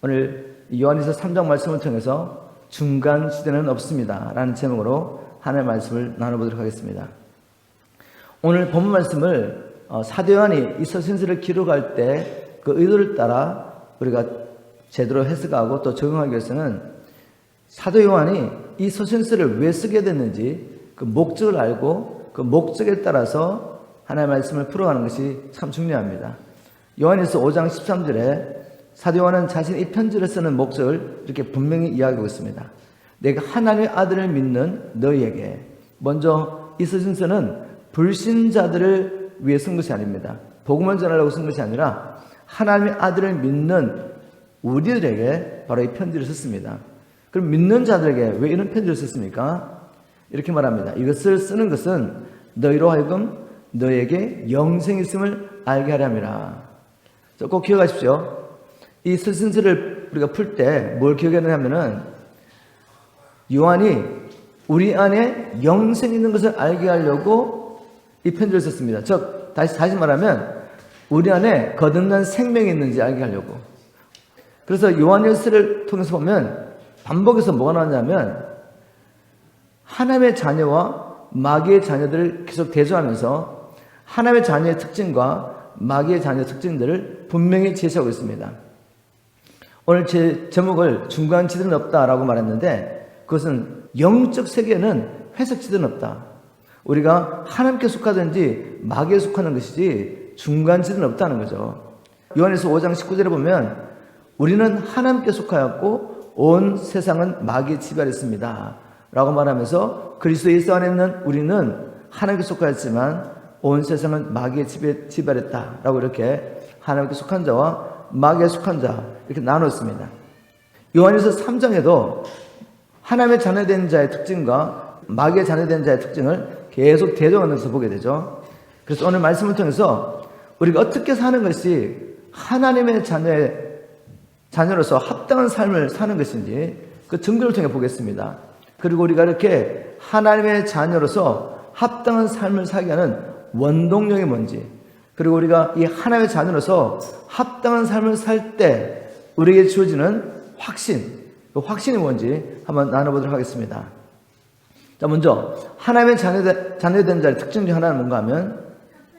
오늘 요한일서 3장 말씀을 통해서 중간 시대는 없습니다 라는 제목으로 하나님의 말씀을 나눠보도록 하겠습니다. 오늘 본문 말씀을 사도 요한이 이 서신서를 기록할 때 그 의도를 따라 우리가 제대로 해석하고 또 적용하기 위해서는 사도 요한이 이 서신서를 왜 쓰게 됐는지 그 목적을 알고 그 목적에 따라서 하나님의 말씀을 풀어가는 것이 참 중요합니다. 요한일서 5장 13절에 사도 요한은 자신이 이 편지를 쓰는 목적을 이렇게 분명히 이야기하고 있습니다. 내가 하나님의 아들을 믿는 너희에게. 먼저 이 서신서는 불신자들을 위해 쓴 것이 아닙니다. 복음을 전하려고 쓴 것이 아니라 하나님의 아들을 믿는 우리들에게 바로 이 편지를 썼습니다. 그럼 믿는 자들에게 왜 이런 편지를 썼습니까? 이렇게 말합니다. 이것을 쓰는 것은 너희로 하여금 너에게 영생이 있음을 알게 하려 함이라. 꼭 기억하십시오. 이 서신서를 우리가 풀 때 뭘 기억해야 하냐면은 요한이 우리 안에 영생이 있는 것을 알게 하려고 이 편지를 썼습니다. 즉 다시 말하면 우리 안에 거듭난 생명이 있는지 알게 하려고. 그래서 요한일서를 통해서 보면 반복해서 뭐가 나왔냐면 하나님의 자녀와 마귀의 자녀들을 계속 대조하면서 하나님의 자녀의 특징과 마귀의 자녀의 특징들을 분명히 제시하고 있습니다. 오늘 제 제목을 중간지대는 없다라고 말했는데 그것은 영적 세계는 회색지대는 없다. 우리가 하나님께 속하든지 마귀에 속하는 것이지 중간지대는 없다는 거죠. 요한일서 5장 19절에 보면 우리는 하나님께 속하였고 온 세상은 마귀의 지배 아래 있습니다 라고 말하면서 그리스도 예수 안에 있는 우리는 하나님께 속하였지만 온 세상은 마귀의 지배 아래 있다 라고 이렇게 하나님께 속한 자와 마귀에 속한 자 이렇게 나눴습니다. 요한일서 3장에도 하나님의 자녀된 자의 특징과 마귀의 자녀된 자의 특징을 계속 대조하면서 보게 되죠. 그래서 오늘 말씀을 통해서 우리가 어떻게 사는 것이 하나님의 자녀로서 합당한 삶을 사는 것인지 그 증거를 통해 보겠습니다. 그리고 우리가 이렇게 하나님의 자녀로서 합당한 삶을 살게 하는 원동력이 뭔지, 그리고 우리가 이 하나님의 자녀로서 합당한 삶을 살 때 우리에게 주어지는 확신, 그 확신이 뭔지 한번 나눠보도록 하겠습니다. 자, 먼저 하나님의 자녀된 자의 특징 중 하나는 뭔가 하면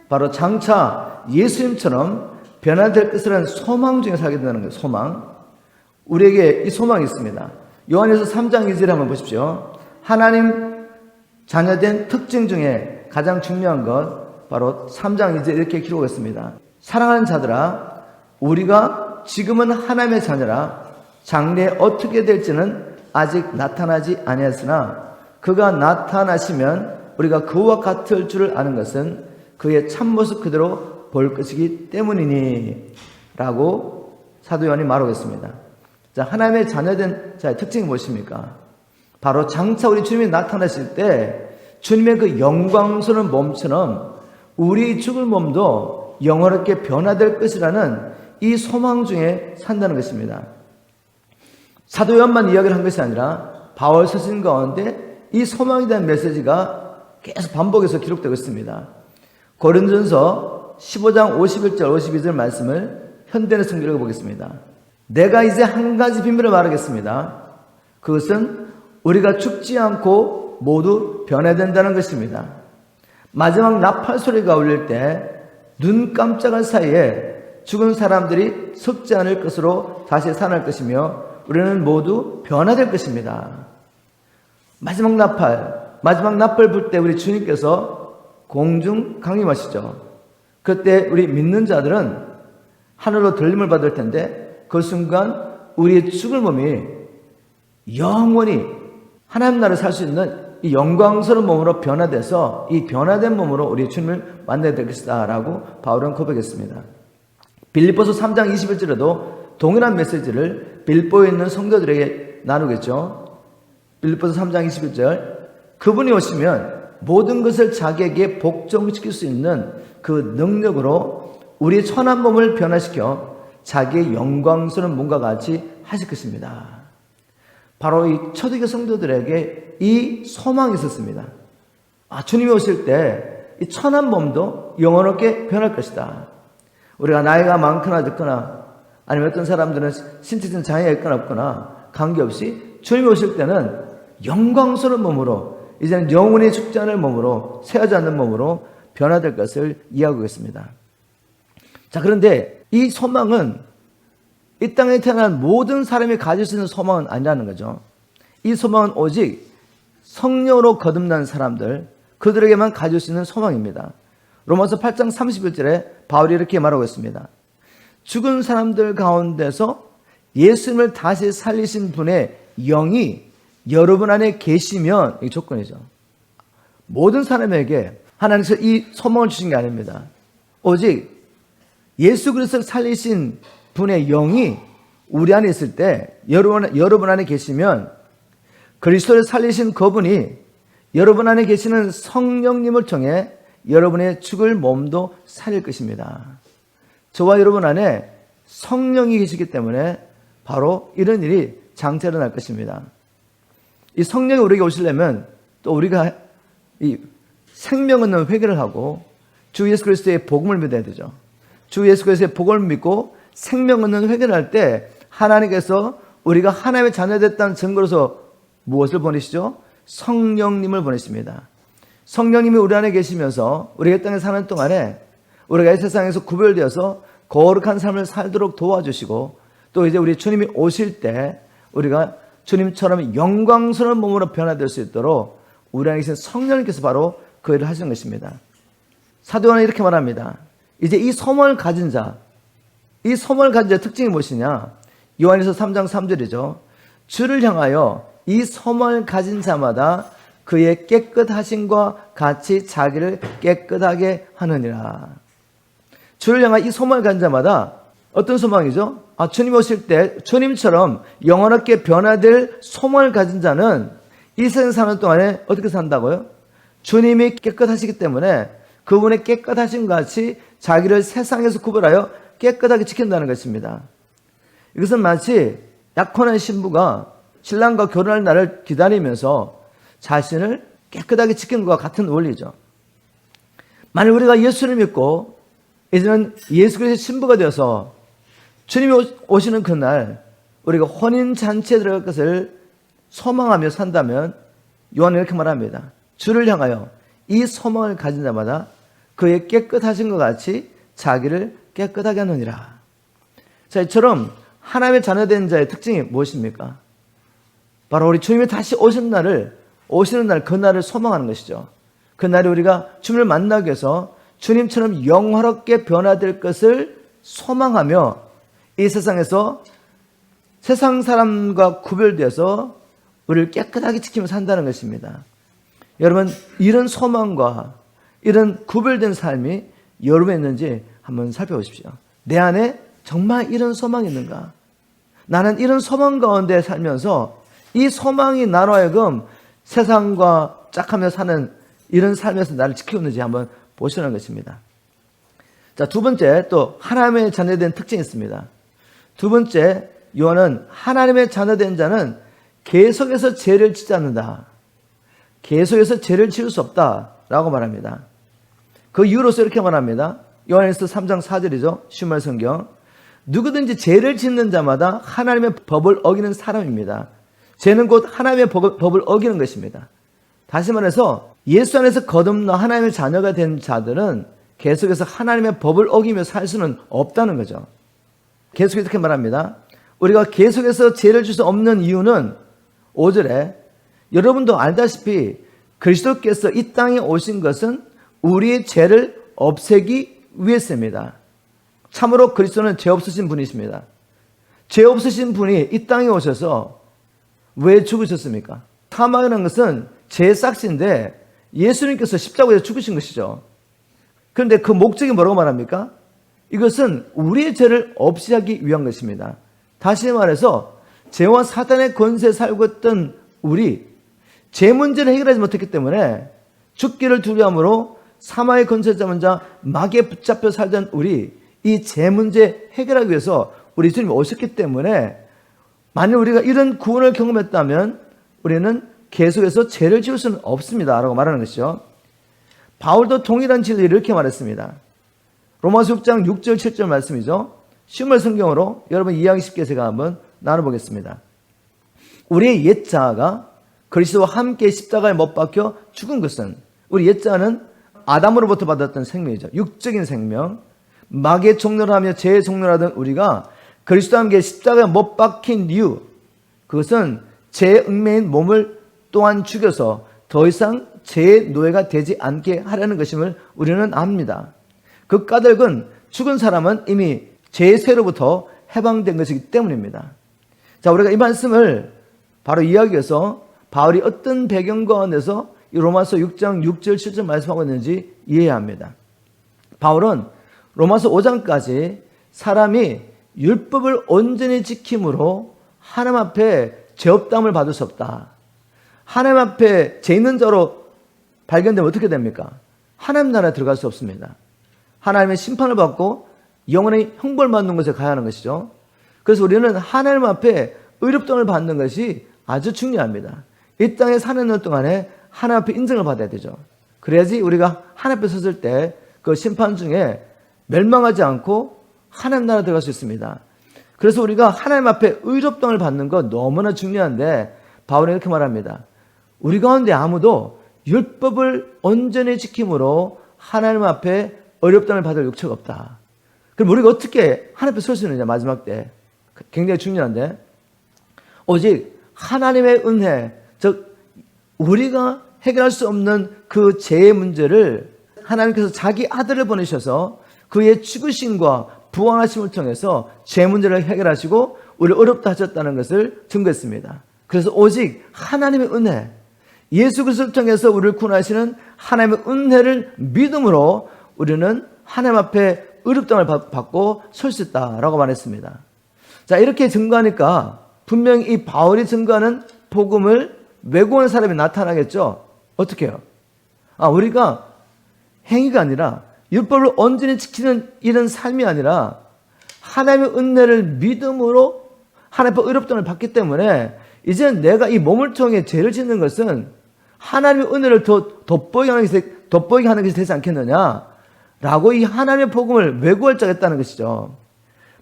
바로 장차 예수님처럼 변화될 것이라는 소망 중에 살게 된다는 거예요. 소망. 우리에게 이 소망이 있습니다. 요한일서 3장 2절에 한번 보십시오. 하나님 자녀된 특징 중에 가장 중요한 것 바로 3장 2절 이렇게 기록했습니다. 사랑하는 자들아, 우리가 지금은 하나님의 자녀라 장래에 어떻게 될지는 아직 나타나지 아니하였으나 그가 나타나시면 우리가 그와 같을 줄을 아는 것은 그의 참모습 그대로 볼 것이기 때문이니 라고 사도 요한이 말하고 있습니다. 자, 하나님의 자녀된 자의 특징이 무엇입니까? 바로 장차 우리 주님이 나타나실 때 주님의 그 영광스러운 몸처럼 우리 죽을 몸도 영원하게 변화될 것이라는 이 소망 중에 산다는 것입니다. 사도 요한만 이야기를 한 것이 아니라 바울 서신 가운데 이 소망에 대한 메시지가 계속 반복해서 기록되고 있습니다. 고린도전서 15장 51절 52절 말씀을 현대의 성경으로 보겠습니다. 내가 이제 한 가지 비밀을 말하겠습니다. 그것은 우리가 죽지 않고 모두 변화된다는 것입니다. 마지막 나팔 소리가 울릴 때 눈 깜짝할 사이에 죽은 사람들이 썩지 않을 것으로 다시 살아날 것이며 우리는 모두 변화될 것입니다. 마지막 나팔 불 때 우리 주님께서 공중 강림하시죠. 그때 우리 믿는 자들은 하늘로 들림을 받을 텐데 그 순간 우리의 죽을 몸이 영원히 하나님 나라를 살 수 있는 이 영광스러운 몸으로 변화돼서 이 변화된 몸으로 우리 주님을 만나야 될 것이다 라고 바울은 고백했습니다. 빌립보서 3장 21절에도 동일한 메시지를 빌립보에 있는 성도들에게 나누겠죠. 빌립보서 3장 21절 그분이 오시면 모든 것을 자기에게 복종시킬 수 있는 그 능력으로 우리 천한 몸을 변화시켜 자기의 영광스러운 몸과 같이 하실 것입니다. 바로 이 초대교회 성도들에게 이 소망이 있었습니다. 주님이 오실 때 이 천한 몸도 영원하게 변할 것이다. 우리가 나이가 많거나 적거나 아니면 어떤 사람들은 신체적인 장애가 있거나 없거나 관계없이 주님이 오실 때는 영광스러운 몸으로, 이제는 영원히 죽지 않을 몸으로, 쇠하지 않는 몸으로 변화될 것을 이해하고 있습니다. 자, 그런데 이 소망은 이 땅에 태어난 모든 사람이 가질 수 있는 소망은 아니라는 거죠. 이 소망은 오직 성령으로 거듭난 사람들, 그들에게만 가질 수 있는 소망입니다. 로마서 8장 31절에 바울이 이렇게 말하고 있습니다. 죽은 사람들 가운데서 예수님을 다시 살리신 분의 영이 여러분 안에 계시면, 이 조건이죠. 모든 사람에게 하나님께서 이 소망을 주신 게 아닙니다. 오직 예수 그리스도를 살리신 분의 영이 우리 안에 있을 때, 여러분 안에 계시면 그리스도를 살리신 그분이 여러분 안에 계시는 성령님을 통해 여러분의 죽을 몸도 살릴 것입니다. 저와 여러분 안에 성령이 계시기 때문에 바로 이런 일이 장차 일어날 것입니다. 이 성령이 우리에게 오시려면 또 우리가 이 생명 있는 회개를 하고 주 예수 그리스도의 복음을 믿어야 되죠. 주 예수 그리스도의 복음을 믿고 생명 있는 회개를 할 때 하나님께서 우리가 하나님의 자녀됐다는 증거로서 무엇을 보내시죠? 성령님을 보내십니다. 성령님이 우리 안에 계시면서 우리가 이 땅에 사는 동안에 우리가 이 세상에서 구별되어서 거룩한 삶을 살도록 도와주시고, 또 이제 우리 주님이 오실 때 우리가 주님처럼 영광스러운 몸으로 변화될 수 있도록 우리 안에 계신 성령님께서 바로 그 일을 하시는 것입니다. 사도 요한은 이렇게 말합니다. 이제 이 소망을 가진 자, 이 소망을 가진 자의 특징이 무엇이냐? 요한일서 3장 3절이죠. 주를 향하여 이 소망을 가진 자마다 그의 깨끗하심과 같이 자기를 깨끗하게 하느니라. 주를 향하여 이 소망을 가진 자마다 어떤 소망이죠? 주님 오실 때 주님처럼 영원하게 변화될 소망을 가진 자는 이 세상 사는 동안에 어떻게 산다고요? 주님이 깨끗하시기 때문에 그분의 깨끗하심 같이 자기를 세상에서 구별하여 깨끗하게 지킨다는 것입니다. 이것은 마치 약혼한 신부가 신랑과 결혼할 날을 기다리면서 자신을 깨끗하게 지키는 것과 같은 원리죠. 만약 우리가 예수를 믿고 이제는 예수 그리스도의 신부가 되어서 주님이 오시는 그날 우리가 혼인잔치에 들어갈 것을 소망하며 산다면 요한은 이렇게 말합니다. 주를 향하여 이 소망을 가진 자마다 그의 깨끗하신 것 같이 자기를 깨끗하게 하느니라. 자, 이처럼 하나님의 자녀된 자의 특징이 무엇입니까? 바로 우리 주님이 다시 오시는 날, 그날을 소망하는 것이죠. 그날에 우리가 주님을 만나기 위해서 주님처럼 영화롭게 변화될 것을 소망하며 이 세상에서 세상 사람과 구별되어서 우리를 깨끗하게 지키며 산다는 것입니다. 여러분, 이런 소망과 이런 구별된 삶이 여러분에 있는지 한번 살펴보십시오. 내 안에 정말 이런 소망이 있는가? 나는 이런 소망 가운데 살면서 이 소망이 나로 하여금 세상과 짝하며 사는 이런 삶에서 나를 지키고 있는지 한번 보시는 것입니다. 자, 두 번째, 또 하나님의 자녀된 특징이 있습니다. 두 번째, 요한은 하나님의 자녀된 자는 계속해서 죄를 짓지 않는다. 계속해서 죄를 지을 수 없다라고 말합니다. 그 이유로서 이렇게 말합니다. 요한일서 3장 4절이죠. 신말 성경. 누구든지 죄를 짓는 자마다 하나님의 법을 어기는 사람입니다. 죄는 곧 하나님의 법을 어기는 것입니다. 다시 말해서 예수 안에서 거듭나 하나님의 자녀가 된 자들은 계속해서 하나님의 법을 어기며 살 수는 없다는 거죠. 계속해서 이렇게 말합니다. 우리가 계속해서 죄를 질 수 없는 이유는 5절에 여러분도 알다시피 그리스도께서 이 땅에 오신 것은 우리의 죄를 없애기 위해서입니다. 참으로 그리스도는 죄 없으신 분이십니다. 죄 없으신 분이 이 땅에 오셔서 왜 죽으셨습니까? 사망이라는 것은 죄의 싹시인데 예수님께서 십자가에서 죽으신 것이죠. 그런데 그 목적이 뭐라고 말합니까? 이것은 우리의 죄를 없이 하기 위한 것입니다. 다시 말해서 죄와 사단의 권세에 살고 있던 우리, 죄 문제를 해결하지 못했기 때문에 죽기를 두려움으로 사망의 권세 잡은 자 마귀에 붙잡혀 살던 우리, 이 죄 문제 해결하기 위해서 우리 주님이 오셨기 때문에 만약 우리가 이런 구원을 경험했다면 우리는 계속해서 죄를 지을 수는 없습니다 라고 말하는 것이죠. 바울도 동일한 진리를 이렇게 말했습니다. 로마서 6장 6절 7절 말씀이죠. 쉬운 성경으로 여러분 이해하기 쉽게 제가 한번 나눠보겠습니다. 우리의 옛자가 그리스도와 함께 십자가에 못 박혀 죽은 것은, 우리 옛자는 아담으로부터 받았던 생명이죠. 육적인 생명, 마귀의 종노를 하며 죄의 종노를 하던 우리가 그리스도와 함께 십자가에 못 박힌 이유, 그것은 죄의 얽매인 몸을 또한 죽여서 더 이상 죄의 노예가 되지 않게 하려는 것임을 우리는 압니다. 그 까닭은 죽은 사람은 이미 죄의 쇠로부터 해방된 것이기 때문입니다. 자, 우리가 이 말씀을 바로 이해하기 위해서 바울이 어떤 배경 가운데서 이 로마서 6장 6절 7절 말씀하고 있는지 이해해야 합니다. 바울은 로마서 5장까지 사람이 율법을 온전히 지킴으로 하나님 앞에 죄 없다함을 받을 수 없다. 하나님 앞에 죄 있는 자로 발견되면 어떻게 됩니까? 하나님 나라에 들어갈 수 없습니다. 하나님의 심판을 받고 영원히 형벌받는 곳에 가야 하는 것이죠. 그래서 우리는 하나님 앞에 의롭다함을 받는 것이 아주 중요합니다. 이 땅에 사는 날 동안에 하나님 앞에 인정을 받아야 되죠. 그래야지 우리가 하나님 앞에 섰을 때 그 심판 중에 멸망하지 않고 하나님 나라에 들어갈 수 있습니다. 그래서 우리가 하나님 앞에 의롭다함을 받는 것 너무나 중요한데 바울은 이렇게 말합니다. 우리 가운데 아무도 율법을 온전히 지킴으로 하나님 앞에 의롭다함을 받을 육체가 없다. 그럼 우리가 어떻게 하나님 앞에 설 수 있느냐, 마지막 때. 굉장히 중요한데, 오직 하나님의 은혜, 즉 우리가 해결할 수 없는 그 죄의 문제를 하나님께서 자기 아들을 보내셔서 그의 죽으심과 부활하심을 통해서 죄 문제를 해결하시고 우리를 어렵다 하셨다는 것을 증거했습니다. 그래서 오직 하나님의 은혜, 예수 그리스도를 통해서 우리를 구원하시는 하나님의 은혜를 믿음으로 우리는 하나님 앞에 의롭다함을 받고 설 수 있다라고 말했습니다. 자, 이렇게 증거하니까 분명히 이 바울이 증거하는 복음을 외고한 사람이 나타나겠죠. 어떻게 해요? 우리가 행위가 아니라 율법을 온전히 지키는 이런 삶이 아니라 하나님의 은혜를 믿음으로 하나님 앞에 의롭다함을 받기 때문에 이제 내가 이 몸을 통해 죄를 짓는 것은 하나님의 은혜를 더 돋보이게 하는 것이 되지 않겠느냐라고 이 하나님의 복음을 외고할 자가 있다는 것이죠.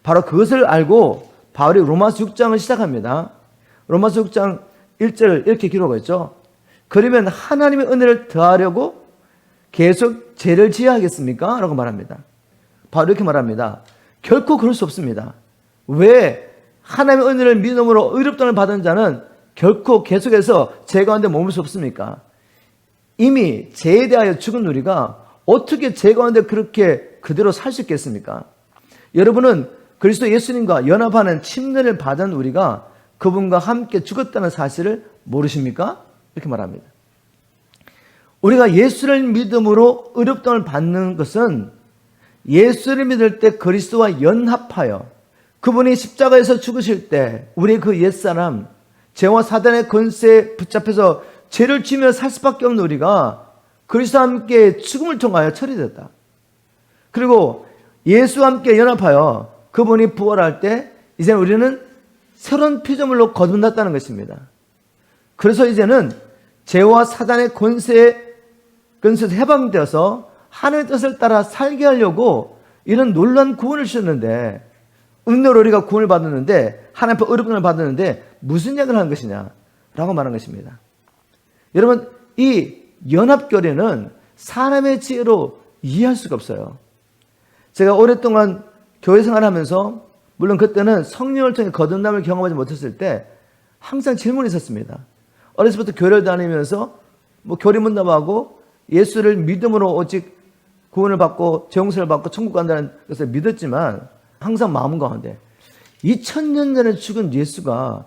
바로 그것을 알고 바울이 로마서 6장을 시작합니다. 로마서 6장 1절 이렇게 기록하고 있죠. 그러면 하나님의 은혜를 더하려고 계속 죄를 지어야 하겠습니까? 라고 말합니다. 바로 이렇게 말합니다. 결코 그럴 수 없습니다. 왜? 하나님의 은혜를 믿음으로 의롭다함을 받은 자는 결코 계속해서 죄 가운데 머물 수 없습니까? 이미 죄에 대하여 죽은 우리가 어떻게 죄 가운데 그렇게 그대로 살 수 있겠습니까? 여러분은 그리스도 예수님과 연합하는 침례를 받은 우리가 그분과 함께 죽었다는 사실을 모르십니까? 이렇게 말합니다. 우리가 예수를 믿음으로 의롭다함을 받는 것은 예수를 믿을 때 그리스도와 연합하여 그분이 십자가에서 죽으실 때 우리의 그 옛사람, 죄와 사단의 권세에 붙잡혀서 죄를 지으며 살 수밖에 없는 우리가 그리스도와 함께 죽음을 통하여 처리됐다. 그리고 예수와 함께 연합하여 그분이 부활할 때 이제 우리는 새로운 피조물로 거듭났다는 것입니다. 그래서 이제는 죄와 사단의 권세에서 해방되어서 하나님의 뜻을 따라 살게 하려고 이런 놀라운 구원을 주셨는데, 은혜로 우리가 구원을 받았는데 하나님 앞에 의롭다함을 받았는데 무슨 얘기를 하는 것이냐 라고 말하는 것입니다. 여러분, 이 연합교례는 사람의 지혜로 이해할 수가 없어요. 제가 오랫동안 교회 생활하면서 물론 그때는 성령을 통해 거듭남을 경험하지 못했을 때 항상 질문이 있었습니다. 어렸을 때부터 교회를 다니면서 교리문답하고 예수를 믿음으로 오직 구원을 받고 죄용서를 받고 천국 간다는 것을 믿었지만 항상 마음 가운데 2000년 전에 죽은 예수가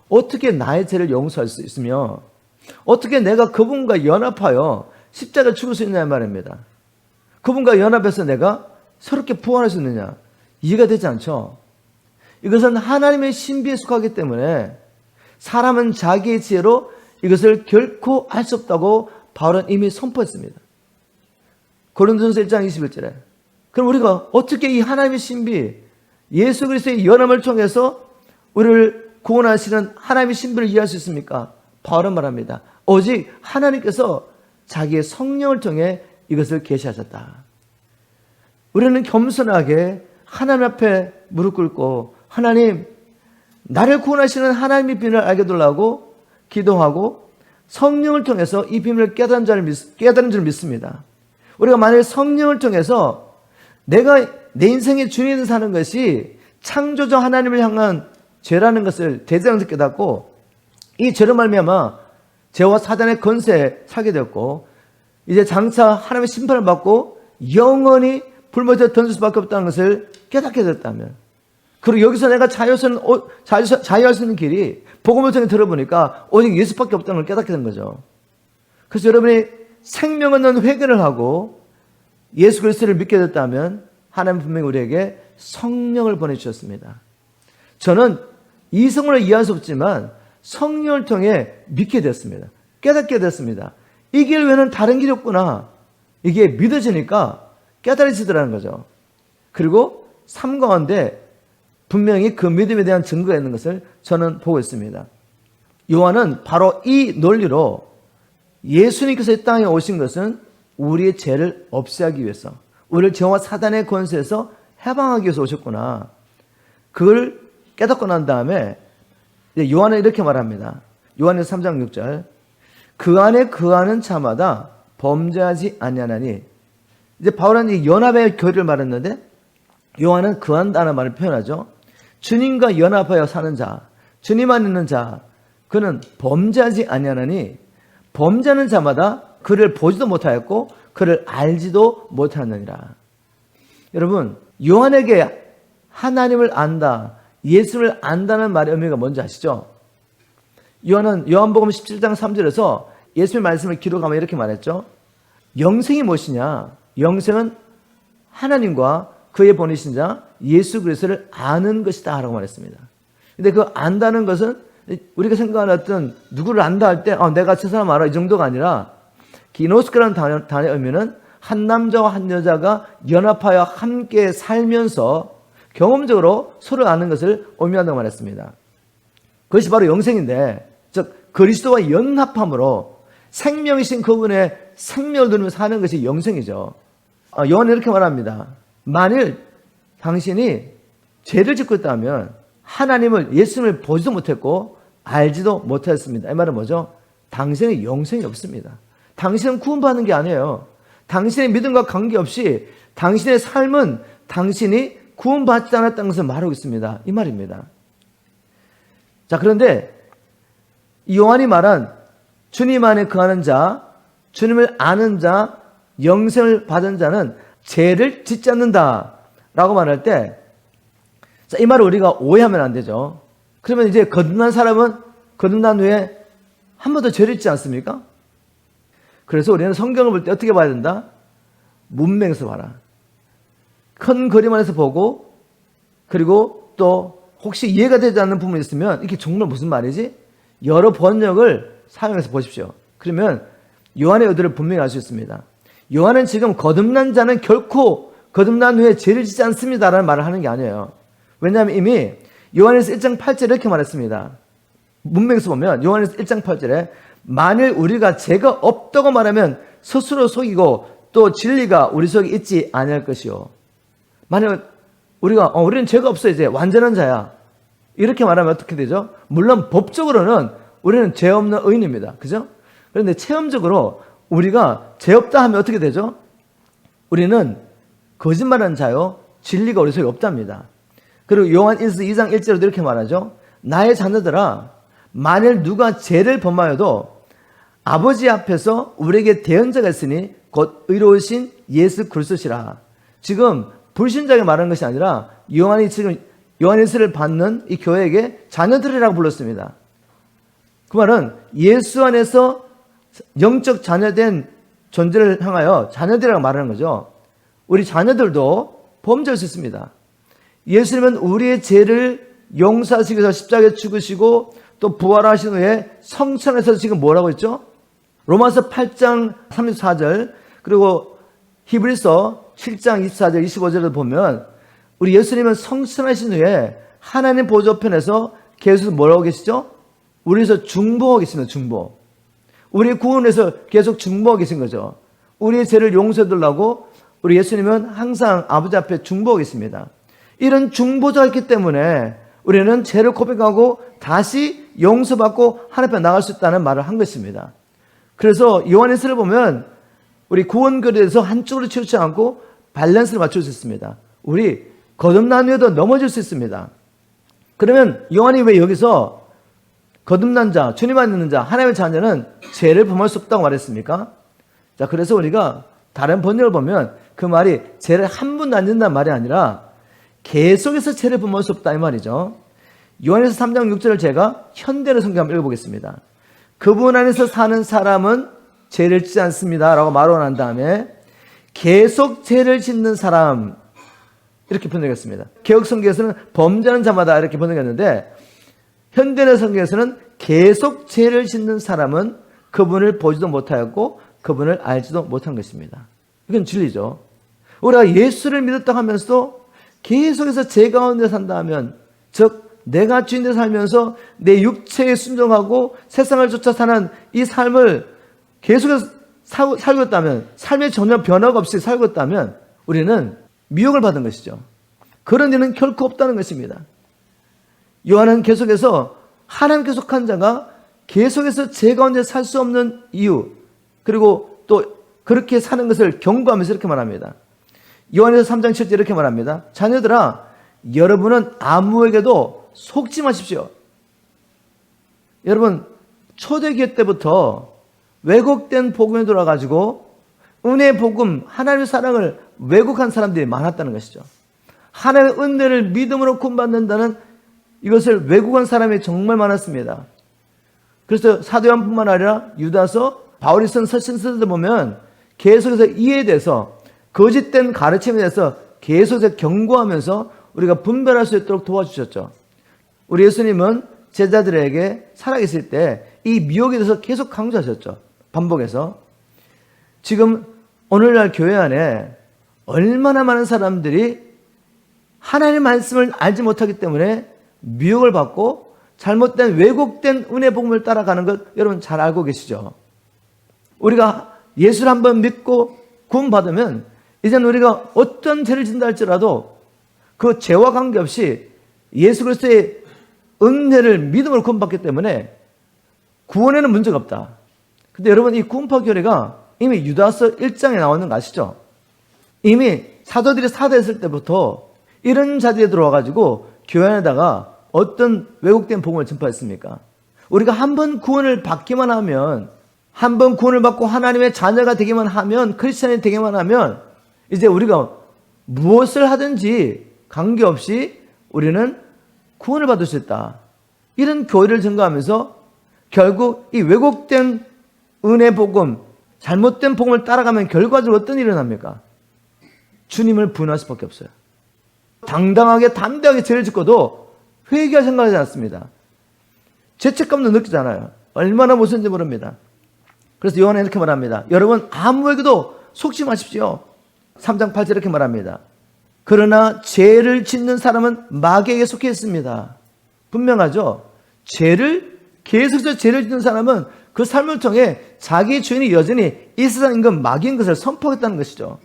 어떻게 나의 죄를 용서할 수 있으며 어떻게 내가 그분과 연합하여 십자가에 죽을 수 있느냐 말입니다. 그분과 연합해서 내가 새롭게 부활할 수 있느냐, 이해가 되지 않죠. 이것은 하나님의 신비에 속하기 때문에 사람은 자기의 지혜로 이것을 결코 알 수 없다고 바울은 이미 선포했습니다. 고린도전서 1장 21절에. 그럼 우리가 어떻게 이 하나님의 신비, 예수 그리스도의 연합을 통해서 우리를 구원하시는 하나님의 신비를 이해할 수 있습니까? 바울은 말합니다. 오직 하나님께서 자기의 성령을 통해 이것을 계시하셨다. 우리는 겸손하게 하나님 앞에 무릎 꿇고 하나님, 나를 구원하시는 하나님의 비밀을 알게 달라고 기도하고 성령을 통해서 이 비밀을 깨달은 줄 믿습니다. 우리가 만약에 성령을 통해서 내가 내 인생의 주인을 사는 것이 창조주 하나님을 향한 죄라는 것을 대장에서 깨닫고 이 죄로 말미암아 죄와 사단의 권세에 살게 되었고 이제 장차 하나님의 심판을 받고 영원히 불못에 던질 수밖에 없다는 것을 깨닫게 됐다면, 그리고 여기서 내가 자유할 수 있는 길이 복음을 통해 들어보니까 오직 예수밖에 없다는 걸 깨닫게 된 거죠. 그래서 여러분이 생명 없는 회개를 하고 예수 그리스도를 믿게 됐다면 하나님 분명히 우리에게 성령을 보내주셨습니다. 저는 이성으로 이해할 수 없지만 성령을 통해 믿게 됐습니다. 깨닫게 됐습니다. 이 길 외에는 다른 길이 없구나. 이게 믿어지니까 깨달아지더라는 거죠. 그리고 삶 가운데 분명히 그 믿음에 대한 증거가 있는 것을 저는 보고 있습니다. 요한은 바로 이 논리로 예수님께서 이 땅에 오신 것은 우리의 죄를 없애기 위해서, 우리를 죄와 사단의 권세에서 해방하기 위해서 오셨구나. 그걸 깨닫고 난 다음에 요한은 이렇게 말합니다. 요한에서 3장 6절. 그 안에 거하는 자마다 범죄하지 아니하나니. 이제 바울은 이 연합의 교리를 말했는데 요한은 거한다는 말을 표현하죠. 주님과 연합하여 사는 자, 주님 안에 있는 자, 그는 범죄하지 아니하나니 범죄하는 자마다 그를 보지도 못하였고 그를 알지도 못하느니라. 여러분, 요한에게 하나님을 안다, 예수를 안다는 말의 의미가 뭔지 아시죠? 요한은 요한복음 17장 3절에서 예수의 말씀을 기록하며 이렇게 말했죠. 영생이 무엇이냐? 영생은 하나님과 그의 보내신 자 예수 그리스도를 아는 것이다 라고 말했습니다. 근데 그 안다는 것은 우리가 생각하는 어떤 누구를 안다 할 때 내가 저 사람 알아 이 정도가 아니라 기노스코라는 단어의 의미는 한 남자와 한 여자가 연합하여 함께 살면서 경험적으로 서로 아는 것을 의미한다고 말했습니다. 그것이 바로 영생인데, 즉 그리스도와 연합함으로 생명이신 그분의 생명을 누리면서 사는 것이 영생이죠. 요한은 이렇게 말합니다. 만일 당신이 죄를 짓고 있다면 하나님을, 예수님을 보지도 못했고 알지도 못했습니다. 이 말은 뭐죠? 당신의 영생이 없습니다. 당신은 구원받는 게 아니에요. 당신의 믿음과 관계없이 당신의 삶은 당신이 구원받지 않았다는 것을 말하고 있습니다. 이 말입니다. 자, 그런데 요한이 말한 주님 안에 거하는 자, 주님을 아는 자, 영생을 받은 자는 죄를 짓지 않는다 라고 말할 때, 자, 이 말을 우리가 오해하면 안 되죠. 그러면 이제 거듭난 사람은 거듭난 후에 한 번 더 죄를 짓지 않습니까? 그래서 우리는 성경을 볼 때 어떻게 봐야 된다? 문맥에서 봐라. 큰 그림 안에서 보고, 그리고 또 혹시 이해가 되지 않는 부분이 있으면 이게 정말 무슨 말이지? 여러 번역을 사용해서 보십시오. 그러면 요한의 의도를 분명히 알 수 있습니다. 요한은 지금 거듭난 자는 결코 거듭난 후에 죄를 짓지 않습니다라는 말을 하는 게 아니에요. 왜냐하면 이미 요한에서 1장 8절에 이렇게 말했습니다. 문맥에서 보면 요한에서 1장 8절에 만일 우리가 죄가 없다고 말하면 스스로 속이고 또 진리가 우리 속에 있지 아니할 것이요. 만약 우리는 죄가 없어, 이제 완전한 자야, 이렇게 말하면 어떻게 되죠? 물론 법적으로는 우리는 죄 없는 의인입니다. 그죠? 그런데 체험적으로 우리가 죄 없다 하면 어떻게 되죠? 우리는 거짓말하는 자요, 진리가 우리 속에 없답니다. 그리고 요한 2장 1절에도 이렇게 말하죠. 나의 자녀들아, 만일 누가 죄를 범하여도 아버지 앞에서 우리에게 대언자가 있으니 곧 의로우신 예수 그리스도시라. 지금 불신자에게 말하는 것이 아니라 요한이 지금 요한일서를 받는 이 교회에게 자녀들이라고 불렀습니다. 그 말은 예수 안에서 영적 자녀된 존재를 향하여 자녀들이라고 말하는 거죠. 우리 자녀들도 범죄할 수 있습니다. 예수님은 우리의 죄를 용서하시기 위해서 십자가에 죽으시고 또 부활하신 후에 성천에서 지금 뭐라고 했죠? 로마서 8장 34절 그리고 히브리서 7장 24절 25절을 보면 우리 예수님은 성천하신 후에 하나님 보좌편에서 계속 뭐라고 계시죠? 우리에서 중보하고 계십니다. 중보. 우리 구원에서 계속 중보하고 계신 거죠. 우리의 죄를 용서해 달라고 우리 예수님은 항상 아버지 앞에 중보하고 계십니다. 이런 중보자가 있기 때문에 우리는 죄를 고백하고 다시 용서받고 하나님 앞에 나갈 수 있다는 말을 한 것입니다. 그래서 요한일서를 보면 우리 구원거리에서 한쪽으로 치우치지 않고 밸런스를 맞출 수 있습니다. 우리 거듭난 후에도 넘어질 수 있습니다. 그러면 요한이 왜 여기서 거듭난 자, 주님 안에 있는 자, 하나님의 자녀는 죄를 범할 수 없다고 말했습니까? 자, 그래서 우리가 다른 번역을 보면 그 말이 죄를 한 번도 안 짓는다는 말이 아니라 계속해서 죄를 범할 수 없다 이 말이죠. 요한에서 3장 6절을 제가 현대로 성경 한번 읽어보겠습니다. 그분 안에서 사는 사람은 죄를 짓지 않습니다 라고 말하고 난 다음에 계속 죄를 짓는 사람 이렇게 번역했습니다. 개역 성경에서는 범죄하는 자마다 이렇게 번역했는데 현대의 성경에서는 계속 죄를 짓는 사람은 그분을 보지도 못하였고 그분을 알지도 못한 것입니다. 이건 진리죠. 우리가 예수를 믿었다 하면서도 계속해서 죄 가운데 산다 하면, 즉 내가 주인데 살면서 내 육체에 순종하고 세상을 쫓아 사는 이 삶을 계속해서 살고 있다면, 삶에 전혀 변화가 없이 살고 있다면 우리는 미혹을 받은 것이죠. 그런 일은 결코 없다는 것입니다. 요한은 계속해서 하나님께 속한 자가 계속해서 죄 가운데 살 수 없는 이유, 그리고 또 그렇게 사는 것을 경고하면서 이렇게 말합니다. 요한에서 3장 7절 이렇게 말합니다. 자녀들아, 여러분은 아무에게도 속지 마십시오. 여러분, 초대기회 때부터 왜곡된 복음에 돌아가지고 은혜의 복음, 하나님의 사랑을 왜곡한 사람들이 많았다는 것이죠. 하나님의 은혜를 믿음으로 구원받는다는 이것을 왜곡한 사람이 정말 많았습니다. 그래서 사도 요한뿐만 아니라 유다서, 바울이 쓴 서신서들 보면 계속해서 이에 대해서 거짓된 가르침에 대해서 계속해서 경고하면서 우리가 분별할 수 있도록 도와주셨죠. 우리 예수님은 제자들에게 살아계실 때 이 미혹에 대해서 계속 강조하셨죠. 반복해서. 지금 오늘날 교회 안에 얼마나 많은 사람들이 하나님의 말씀을 알지 못하기 때문에 미혹을 받고 잘못된 왜곡된 은혜 복음을 따라가는 것 여러분 잘 알고 계시죠? 우리가 예수를 한번 믿고 구원받으면 이제는 우리가 어떤 죄를 짓는다 할지라도 그 죄와 관계없이 예수 그리스도의 은혜를 믿음으로 구원받기 때문에 구원에는 문제가 없다. 근데 여러분, 이 구원파 교리가 이미 유다서 1장에 나오는 거 아시죠? 이미 사도들이 사도했을 때부터 이런 자리에 들어와가지고 교회 안에다가 어떤 왜곡된 복음을 전파했습니까? 우리가 한 번 구원을 받기만 하면, 한 번 구원을 받고 하나님의 자녀가 되기만 하면, 크리스찬이 되기만 하면 이제 우리가 무엇을 하든지 관계없이 우리는 구원을 받을 수 있다. 이런 교리를 증거하면서 결국 이 왜곡된 은혜 복음, 잘못된 복음을 따라가면 결과적으로 어떤 일이 일어납니까? 주님을 부인할 수밖에 없어요. 당당하게 담대하게 죄를 짓고도 회개할 생각하지 않습니다. 죄책감도 느끼잖아요. 얼마나 무서운지 모릅니다. 그래서 요한은 이렇게 말합니다. 여러분, 아무에게도 속지 마십시오. 3장 8절 이렇게 말합니다. 그러나 죄를 짓는 사람은 마귀에게 속해 있습니다. 분명하죠? 계속해서 죄를 짓는 사람은 그 삶을 통해 자기 주인이 여전히 이 세상 임금 마귀인 것을 선포했다는 것이죠.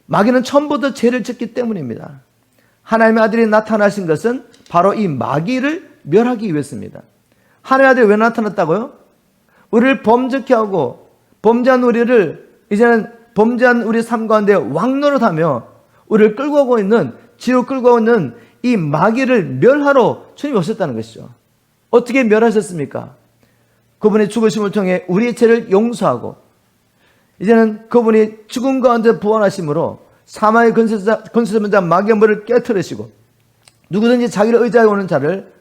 마귀는 처음부터 죄를 짓기 때문입니다. 하나님의 아들이 나타나신 것은 바로 이 마귀를 멸하기 위해서입니다. 하나님의 아들이 왜 나타났다고요? 우리를 범죄케 하고 범죄한 우리를 이제는 범죄한 우리 삶 가운데 왕노릇하며 우리를 끌고 가고 있는, 지옥 끌고 가고 있는 이 마귀를 멸하러 주님이 오셨다는 것이죠. 어떻게 멸하셨습니까? 그분의 죽으심을 통해 우리의 죄를 용서하고 이제는 그분이 죽음 가운데 부활하심으로 사망의 권세자 마귀의 머리를 깨트리시고 누구든지 자기를 의지하여 오는 자를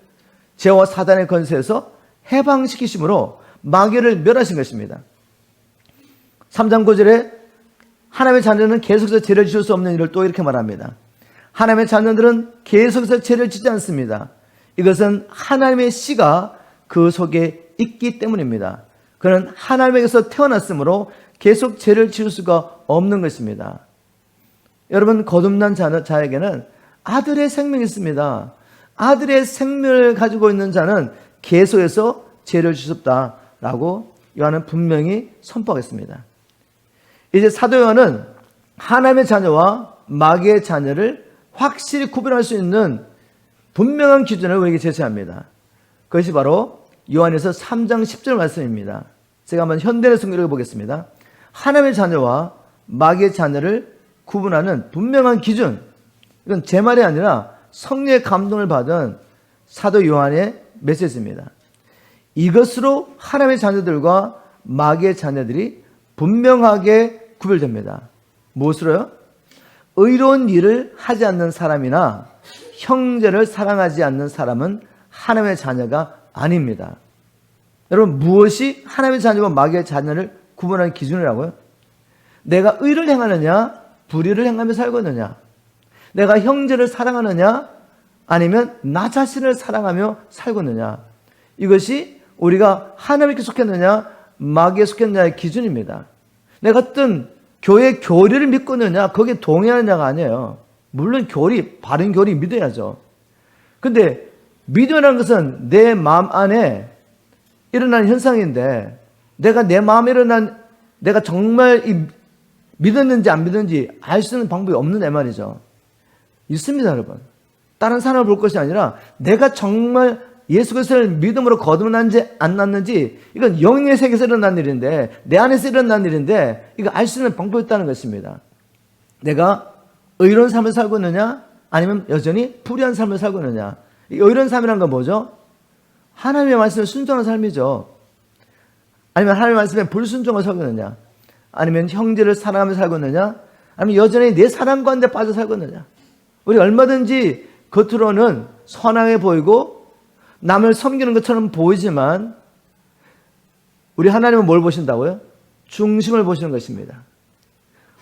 죄와 사단의 권세에서 해방시키심으로 마귀를 멸하신 것입니다. 3장 9절에 하나님의 자녀는 계속해서 죄를 지을 수 없는 일을 또 이렇게 말합니다. 하나님의 자녀들은 계속해서 죄를 짓지 않습니다. 이것은 하나님의 씨가 그 속에 있기 때문입니다. 그는 하나님에게서 태어났으므로 계속 죄를 지을 수가 없는 것입니다. 여러분, 거듭난 자에게는 아들의 생명이 있습니다. 아들의 생명을 가지고 있는 자는 계속해서 죄를 지을 수 없다라고 요한은 분명히 선포하겠습니다. 이제 사도 요한은 하나님의 자녀와 마귀의 자녀를 확실히 구별할 수 있는 분명한 기준을 우리에게 제시합니다. 그것이 바로 요한에서 3장 10절 말씀입니다. 제가 한번 현대의 성경을 읽어보겠습니다. 하나님의 자녀와 마귀의 자녀를 구분하는 분명한 기준. 이건 제 말이 아니라 성령의 감동을 받은 사도 요한의 메시지입니다. 이것으로 하나님의 자녀들과 마귀의 자녀들이 분명하게 구별됩니다. 무엇으로요? 의로운 일을 하지 않는 사람이나 형제를 사랑하지 않는 사람은 하나님의 자녀가 아닙니다. 여러분, 무엇이 하나님의 자녀와 마귀의 자녀를 구분하는 기준이라고요? 내가 의를 행하느냐, 불의를 행하며 살고있느냐, 내가 형제를 사랑하느냐, 아니면 나 자신을 사랑하며 살고있느냐, 이것이 우리가 하나님께 속했느냐, 마귀에 속했느냐의 기준입니다. 내가 어떤 교회 교리를 믿고 있느냐, 거기에 동의하느냐가 아니에요. 물론 교리, 바른 교리 믿어야죠. 근데 믿음이라는 것은 내 마음 안에 일어나는 현상인데, 내가 내 마음에 내가 정말 믿었는지 안 믿었는지 알 수 있는 방법이 없는 애 말이죠. 있습니다, 여러분. 다른 사람을 볼 것이 아니라 내가 정말 예수 그리스도를 믿음으로 거듭났는지 안 났는지, 이건 영의 세계에서 일어난 일인데, 내 안에서 일어난 일인데, 이거 알 수 있는 방법이 있다는 것입니다. 내가 의로운 삶을 살고 있느냐, 아니면 여전히 불의한 삶을 살고 있느냐. 이 의로운 삶이라는 건 뭐죠? 하나님의 말씀에 순종하는 삶이죠. 아니면 하나님의 말씀에 불순종을 살고 있느냐, 아니면 형제를 사랑하며 살고 있느냐, 아니면 여전히 내 사랑 가운데 빠져 살고 있느냐. 우리 얼마든지 겉으로는 선하게 보이고 남을 섬기는 것처럼 보이지만, 우리 하나님은 뭘 보신다고요? 중심을 보시는 것입니다.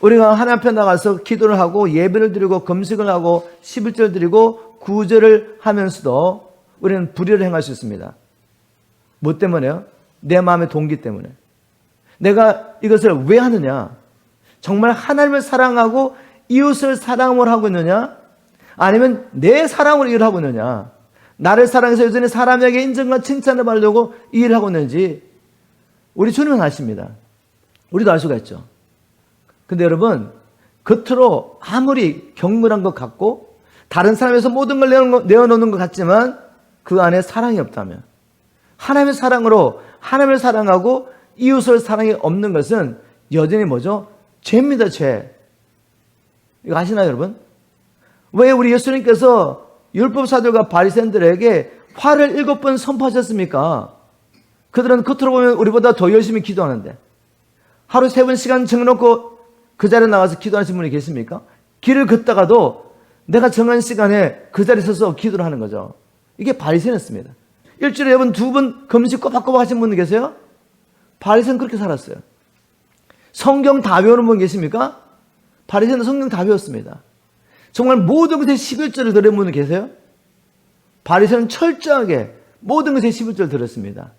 우리가 하나님 앞에 나가서 기도를 하고 예배를 드리고 금식을 하고 11절 드리고 구제를 하면서도 우리는 불의를 행할 수 있습니다. 뭐 때문에요? 내 마음의 동기 때문에. 내가 이것을 왜 하느냐? 정말 하나님을 사랑하고 이웃을 사랑으로 하고 있느냐? 아니면 내 사랑으로 일을 하고 있느냐? 나를 사랑해서 여전히 사람에게 인정과 칭찬을 받으려고 이 일을 하고 있는지 우리 주님은 아십니다. 우리도 알 수가 있죠. 근데 여러분, 겉으로 아무리 경건한 것 같고 다른 사람에서 모든 걸 내어놓는 것 같지만 그 안에 사랑이 없다면, 하나님의 사랑으로 하나님을 사랑하고 이웃을 사랑이 없는 것은 여전히 뭐죠? 죄입니다, 죄. 이거 아시나요, 여러분? 왜 우리 예수님께서 율법사들과 바리새인들에게 화를 7번 선포하셨습니까? 그들은 겉으로 보면 우리보다 더 열심히 기도하는데, 하루 3번 시간 정해놓고 그 자리에 나가서 기도하시는 분이 계십니까? 길을 걷다가도 내가 정한 시간에 그 자리에 서서 기도를 하는 거죠. 이게 바리새인이었습니다. 일주일에 여러분 2번 금식 꼬박꼬박 하신 분 계세요? 바리새인은 그렇게 살았어요. 성경 다 배우는 분 계십니까? 바리새인은 성경 다 배웠습니다. 정말 모든 것에 11절을 들은 분 계세요? 바리새인은 철저하게 모든 것에 11절 들었습니다.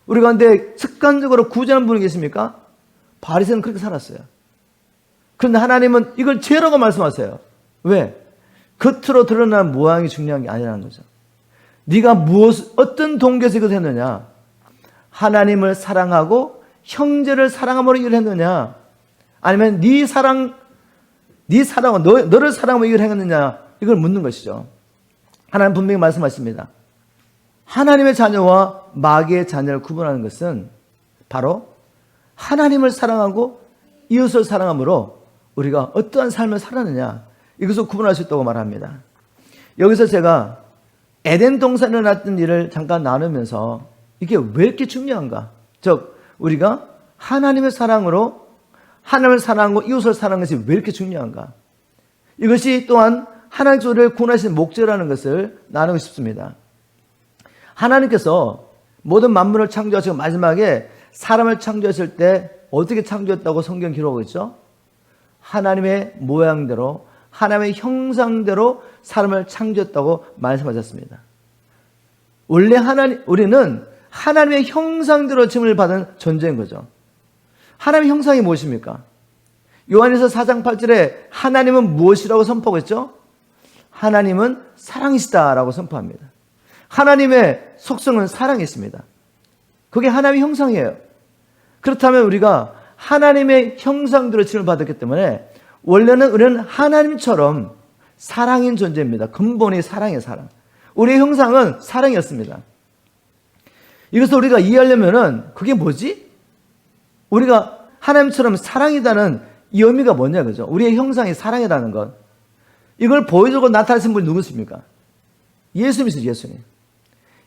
우리 가운데 습관적으로 구제하는 분이 계십니까? 바리새인은 그렇게 살았어요. 그런데 하나님은 이걸 죄라고 말씀하세요. 왜? 겉으로 드러난 모양이 중요한 게 아니라는 거죠. 네가 어떤 동기에서 이것을 했느냐? 하나님을 사랑하고 형제를 사랑함으로 일을 했느냐? 아니면 네 사랑과 너를 사랑하며 일을 했느냐? 이걸 묻는 것이죠. 하나님 분명히 말씀하십니다. 하나님의 자녀와 마귀의 자녀를 구분하는 것은 바로 하나님을 사랑하고 이웃을 사랑함으로 우리가 어떠한 삶을 살았느냐, 이것을 구분할 수 있다고 말합니다. 여기서 제가 에덴 동산에 일어났던 일을 잠깐 나누면서 이게 왜 이렇게 중요한가? 즉, 우리가 하나님의 사랑으로 하나님을 사랑하고 이웃을 사랑하는 것이 왜 이렇게 중요한가? 이것이 또한 하나님께서 우리를 구원하신 목적이라는 것을 나누고 싶습니다. 하나님께서 모든 만물을 창조하시고 마지막에 사람을 창조하실 때 어떻게 창조했다고 성경 기록하고 있죠? 하나님의 모양대로, 하나님의 형상대로 사람을 창조했다고 말씀하셨습니다. 원래 우리는 하나님의 형상대로 지음을 받은 존재인 거죠. 하나님의 형상이 무엇입니까? 요한에서 4장 8절에 하나님은 무엇이라고 선포하고 있죠? 하나님은 사랑이시다라고 선포합니다. 하나님의 속성은 사랑이 있습니다. 그게 하나님의 형상이에요. 그렇다면 우리가 하나님의 형상대로 지음을 받았기 때문에 원래는 우리는 하나님처럼 사랑인 존재입니다. 근본이 사랑이에요, 사랑. 우리의 형상은 사랑이었습니다. 이것을 우리가 이해하려면은 그게 뭐지? 우리가 하나님처럼 사랑이라는 이 의미가 뭐냐, 그죠? 우리의 형상이 사랑이라는 것. 이걸 보여주고 나타내신 분이 누구십니까? 예수님이시죠, 예수님.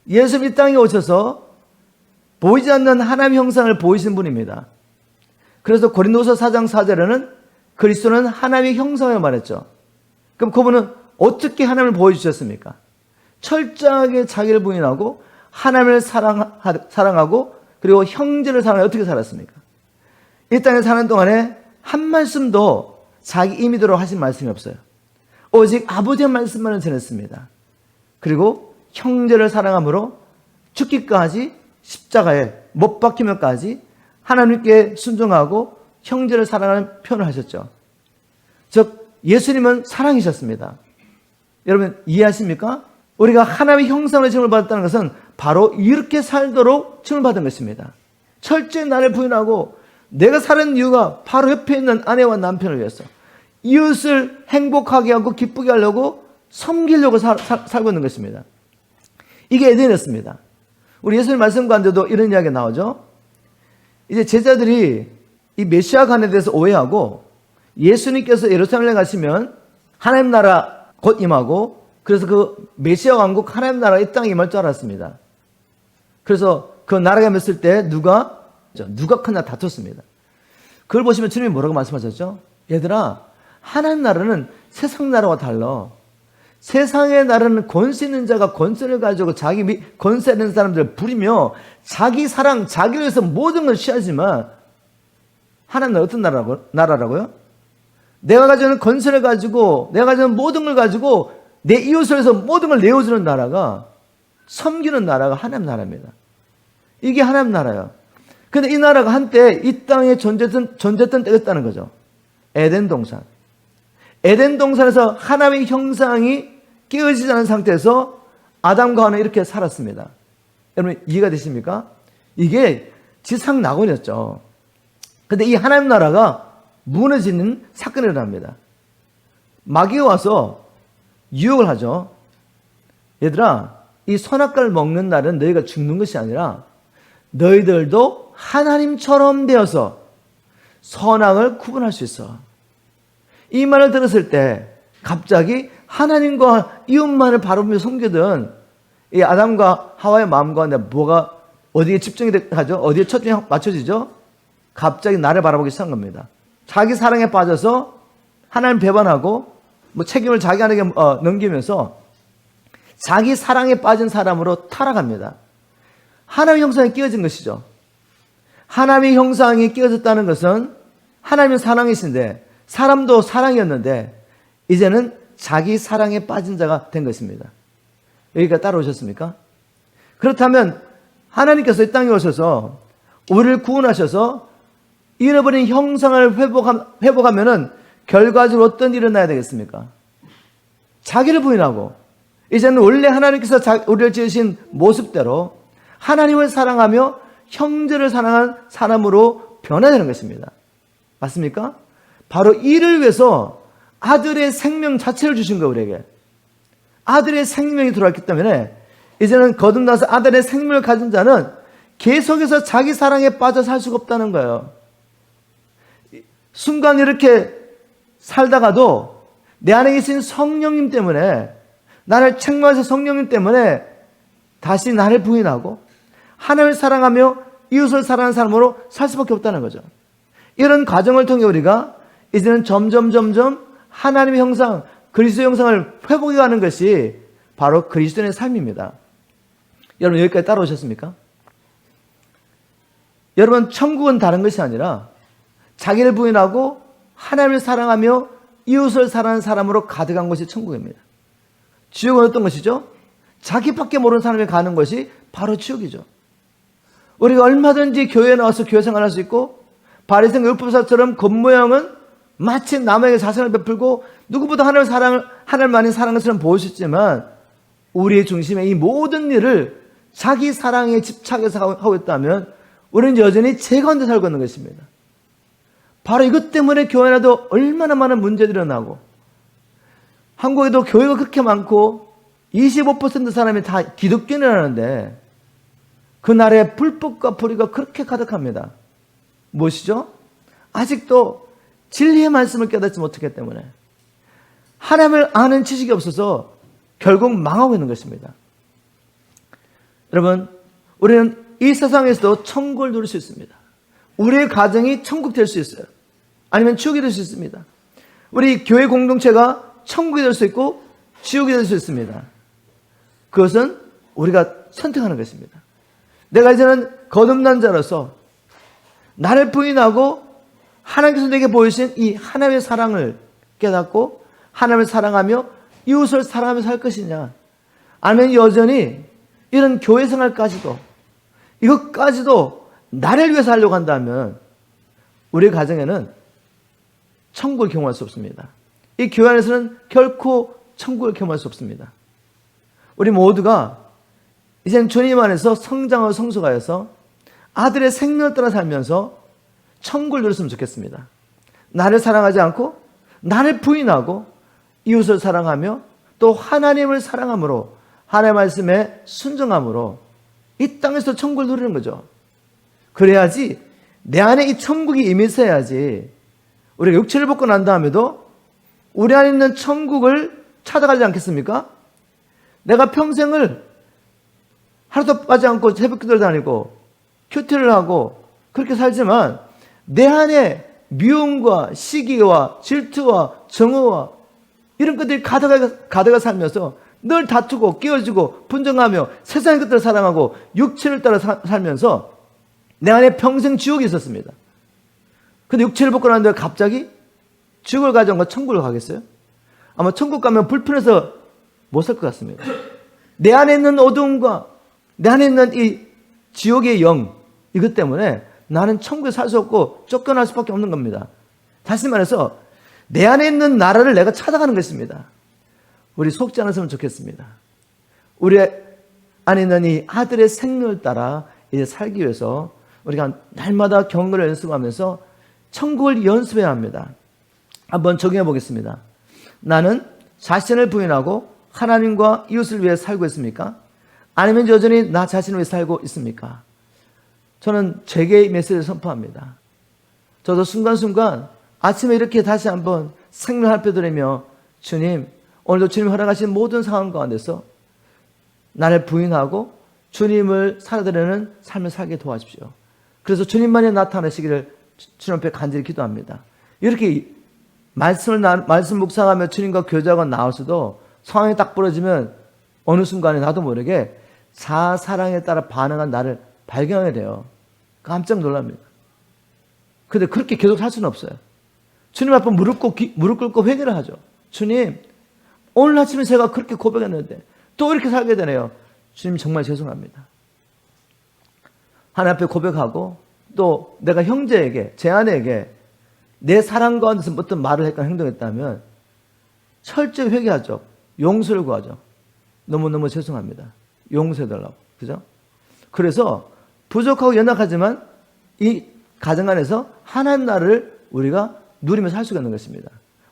예수님 이 땅에 오셔서 보이지 않는 하나님의 형상을 보이신 분입니다. 그래서 고린도서 4장 4절에는 그리스도는 하나님의 형상을 말했죠. 그럼 그분은 어떻게 하나님을 보여주셨습니까? 철저하게 자기를 부인하고 하나님을 사랑하고 그리고 형제를 사랑하고 어떻게 살았습니까? 이 땅에 사는 동안에 한 말씀도 자기 임의대로 하신 말씀이 없어요. 오직 아버지의 말씀만을 전했습니다. 그리고 형제를 사랑함으로 죽기까지 십자가에 못 박히면까지 하나님께 순종하고 형제를 사랑하는 표현을 하셨죠. 즉 예수님은 사랑이셨습니다. 여러분 이해하십니까? 우리가 하나님의 형상으로 칭을 받았다는 것은 바로 이렇게 살도록 칭을 받은 것입니다. 철저히 나를 부인하고 내가 사는 이유가 바로 옆에 있는 아내와 남편을 위해서 이웃을 행복하게 하고 기쁘게 하려고 섬기려고 살고 있는 것입니다. 이게 에덴이었습니다. 우리 예수님 말씀 가운데도 이런 이야기가 나오죠. 이제 제자들이 이 메시아 관에 대해서 오해하고 예수님께서 예루살렘에 가시면 하나님 나라 곧 임하고 그래서 그 메시아 왕국 하나님 나라가 이 땅에 임할 줄 알았습니다. 그래서 그 나라가 임했을 때 누가 크나 다퉜습니다. 그걸 보시면 주님이 뭐라고 말씀하셨죠? 얘들아, 하나님 나라는 세상 나라와 달라. 세상의 나라는 권세 있는 자가 권세를 가지고 자기 권세 있는 사람들을 부리며 자기 사랑, 자기를 위해서 모든 걸 취하지만 하나님 나라 어떤 나라라고요? 내가 가지는 권세를 가지고 내가 가지는 모든 걸 가지고 내 이웃을 위해서 모든 걸 내어주는 나라가 섬기는 나라가 하나님 나라입니다. 이게 하나님 나라예요. 그런데 이 나라가 한때 이 땅에 존재했던 때였다는 거죠. 에덴 동산. 에덴 동산에서 하나님의 형상이 깨어지지 않은 상태에서 아담과 하와는 이렇게 살았습니다. 여러분 이해가 되십니까? 이게 지상 낙원이었죠. 그런데 이 하나님 나라가 무너지는 사건이 일어납니다. 마귀가 와서 유혹을 하죠. 얘들아, 이 선악과를 먹는 날은 너희가 죽는 것이 아니라 너희들도 하나님처럼 되어서 선악을 구분할 수 있어. 이 말을 들었을 때 갑자기 하나님과 이웃만을 바라보며 섬기던 이 아담과 하와의 마음과 뭐가 어디에 집중이 하죠? 어디에 초점이 맞춰지죠? 갑자기 나를 바라보기 시작한 겁니다. 자기 사랑에 빠져서 하나님 배반하고 책임을 자기에게 넘기면서 자기 사랑에 빠진 사람으로 타락합니다. 하나님의 형상이 끼어진 것이죠. 하나님의 형상이 끼어졌다는 것은 하나님은 사랑이신데 사람도 사랑이었는데 이제는 자기 사랑에 빠진 자가 된 것입니다. 여기까지 따라오셨습니까? 그렇다면 하나님께서 이 땅에 오셔서 우리를 구원하셔서 잃어버린 형상을 회복하면은 결과적으로 어떤 일이 일어나야 되겠습니까? 자기를 부인하고 이제는 원래 하나님께서 우리를 지으신 모습대로 하나님을 사랑하며 형제를 사랑한 사람으로 변화되는 것입니다. 맞습니까? 바로 이를 위해서 아들의 생명 자체를 주신 거예요, 우리에게. 아들의 생명이 들어왔기 때문에 이제는 거듭나서 아들의 생명을 가진 자는 계속해서 자기 사랑에 빠져 살 수가 없다는 거예요. 순간 이렇게 살다가도 내 안에 계신 성령님 때문에 나를 책망하신 성령님 때문에 다시 나를 부인하고 하나님을 사랑하며 이웃을 사랑하는 사람으로 살 수밖에 없다는 거죠. 이런 과정을 통해 우리가 이제는 점점 하나님의 형상, 그리스도의 형상을 회복해가는 것이 바로 그리스도인의 삶입니다. 여러분 여기까지 따라오셨습니까? 여러분 천국은 다른 것이 아니라 자기를 부인하고 하나님을 사랑하며 이웃을 사랑하는 사람으로 가득한 것이 천국입니다. 지옥은 어떤 것이죠? 자기밖에 모르는 사람이 가는 것이 바로 지옥이죠. 우리가 얼마든지 교회에 나와서 교회 생활할 수 있고 바리새인과 율법사처럼 겉모양은 마치 남에게 자선을 베풀고 누구보다 하나님만이 사랑하는 것처럼 보일 수 있지만 우리의 중심에 이 모든 일을 자기 사랑에 집착해서 하고 있다면 우리는 여전히 죄 가운데 살고 있는 것입니다. 바로 이것 때문에 교회 안에도 얼마나 많은 문제들이 일어나고 한국에도 교회가 그렇게 많고 25% 사람이 다 기독교인이라는데 그 나라에 불법과 불의가 그렇게 가득합니다. 무엇이죠? 아직도 진리의 말씀을 깨닫지 못했기 때문에 하나님을 아는 지식이 없어서 결국 망하고 있는 것입니다. 여러분, 우리는 이 세상에서도 천국을 누릴 수 있습니다. 우리의 가정이 천국 될 수 있어요. 아니면 지옥이 될 수 있습니다. 우리 교회 공동체가 천국이 될 수 있고 지옥이 될 수 있습니다. 그것은 우리가 선택하는 것입니다. 내가 이제는 거듭난 자로서 나를 부인하고 하나님께서 내게 보이신 이 하나님의 사랑을 깨닫고 하나님을 사랑하며 이웃을 사랑하며 살 것이냐, 아니면 여전히 이런 교회 생활까지도 이것까지도 나를 위해서 하려고 한다면 우리 가정에는 천국을 경험할 수 없습니다. 이 교회 안에서는 결코 천국을 경험할 수 없습니다. 우리 모두가 이제는 주님 안에서 성장하고 성숙하여서 아들의 생명을 따라 살면서 천국을 누렸으면 좋겠습니다. 나를 사랑하지 않고 나를 부인하고 이웃을 사랑하며 또 하나님을 사랑함으로 하나님의 말씀에 순종함으로 이 땅에서 천국을 누리는 거죠. 그래야지 내 안에 이 천국이 이미 있어야지 우리가 육체를 벗고 난 다음에도 우리 안에 있는 천국을 찾아가지 않겠습니까? 내가 평생을 하루도 빠지 않고 새벽기도를 다니고 큐티를 하고 그렇게 살지만 내 안에 미움과 시기와 질투와 정오와 이런 것들이 가다가 살면서 늘 다투고 끼어지고 분쟁하며 세상의 것들을 사랑하고 육체를 따라 살면서 내 안에 평생 지옥이 있었습니다. 근데 육체를 벗고 나는데 갑자기 지옥을 가져온 천국을 가겠어요? 아마 천국 가면 불편해서 못 살 것 같습니다. 내 안에 있는 어두움과 내 안에 있는 이 지옥의 영, 이것 때문에 나는 천국에 살 수 없고 쫓겨날 수밖에 없는 겁니다. 다시 말해서 내 안에 있는 나라를 내가 찾아가는 것입니다. 우리 속지 않았으면 좋겠습니다. 우리 안에 있는 이 아들의 생명을 따라 이제 살기 위해서 우리가 날마다 경건을 연습하면서 천국을 연습해야 합니다. 한번 적용해 보겠습니다. 나는 자신을 부인하고 하나님과 이웃을 위해 살고 있습니까? 아니면 여전히 나 자신을 위해 살고 있습니까? 저는 제게 메시지를 선포합니다. 저도 순간순간 아침에 이렇게 다시 한번 생명 할펴드리며 주님, 오늘도 주님 허락하신 모든 상황 가운데서 나를 부인하고 주님을 살아드리는 삶을 살게 도와주십시오. 그래서 주님만이 나타나시기를 주님 앞에 간절히 기도합니다. 이렇게 말씀 묵상하며 주님과 교제하고 나와서도 상황이 딱 벌어지면 어느 순간에 나도 모르게 사랑에 따라 반응한 나를 발견하게 돼요. 깜짝 놀랍니다. 근데 그렇게 계속 살 수는 없어요. 주님 앞에 무릎 꿇고 회개를 하죠. 주님, 오늘 아침에 제가 그렇게 고백했는데 또 이렇게 살게 되네요. 주님 정말 죄송합니다. 하나님 앞에 고백하고 또 내가 형제에게, 제 아내에게 내 사랑 가운데서 어떤 말을 했거나 행동했다면 철저히 회개하죠. 용서를 구하죠. 너무너무 죄송합니다. 용서해달라고. 그죠? 그래서 부족하고 연약하지만 이 가정 안에서 하나님 나라를 우리가 누리며 살 수가 있는 것입니다.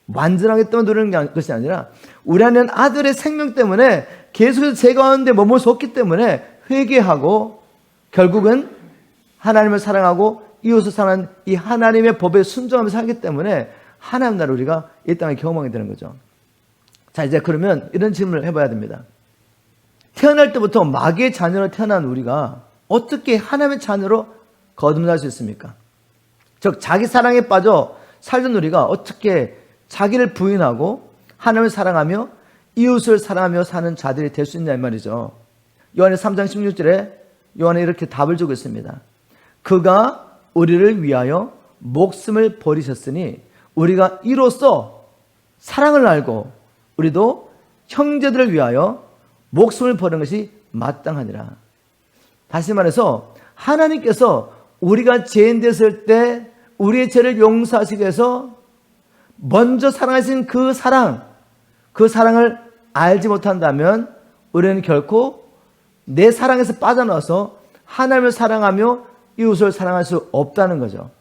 완전하게 떠 누리는 것이 아니라 우리 안에는 아들의 생명 때문에 계속해서 제 가운데 머물 수 없기 때문에 회개하고 결국은 하나님을 사랑하고 이웃을 사랑하는 이 하나님의 법에 순종하며 살기 때문에 하나님 나라를 우리가 이 땅에 경험하게 되는 거죠. 자, 이제 그러면 이런 질문을 해봐야 됩니다. 태어날 때부터 마귀의 자녀로 태어난 우리가 어떻게 하나님의 자녀로 거듭날 수 있습니까? 즉 자기 사랑에 빠져 살던 우리가 어떻게 자기를 부인하고 하나님을 사랑하며 이웃을 사랑하며 사는 자들이 될 수 있냐 이 말이죠. 요한의 3장 16절에 요한이 이렇게 답을 주고 있습니다. 그가 우리를 위하여 목숨을 버리셨으니 우리가 이로써 사랑을 알고 우리도 형제들을 위하여 목숨을 버리는 것이 마땅하니라. 다시 말해서 하나님께서 우리가 죄인 됐을 때 우리의 죄를 용서하시기 위해서 먼저 사랑하신 그 사랑을 알지 못한다면 우리는 결코 내 사랑에서 빠져나와서 하나님을 사랑하며 이웃을 사랑할 수 없다는 거죠.